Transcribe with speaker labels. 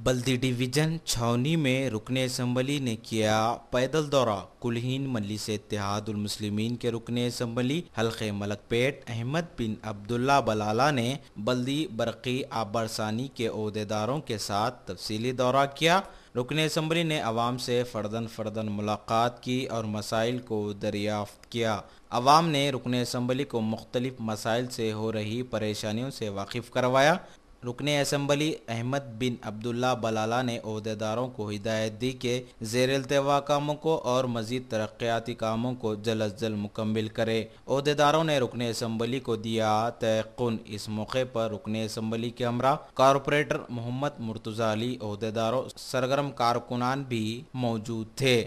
Speaker 1: बल्दी division छावनी में रुकने असम्बली ने किया पैदल दौरा। कुलहीन मजलिस इत्तेहादुल मुस्लिमीन के रुकने असम्बली हल्के मलकपेट अहमद बिन अब्दुल्ला बलाला ने बल्दी बरकी आबरसानी के ओहदेदारों के साथ तफसीली दौरा किया। रुकने असम्बली ने अवाम से फ़र्दन मुलाकात की और मसाइल को दरियाफ्त किया। अवाम ने रुकने असम्बली को मुख्तलिफ मसाइल से हो रही परेशानियों से वाकिफ़ करवाया। रुकने असम्बली अहमद बिन अब्दुल्ला बलाला ने ओहदेदारों को हिदायत दी कि ज़ेर इल्तवा कामों को और मज़ीद तरक्याती कामों को जल्द अज जल्द मुकम्मिल करे। ओहदेदारों ने रुकने असम्बली को दिया तयक़ुन। इस मौके पर रुकने असम्बली के हमरा कॉरपोरेटर मोहम्मद मुर्तज़ा अली, ओहदेदारों सरगर्म कारकुनान भी मौजूद थे।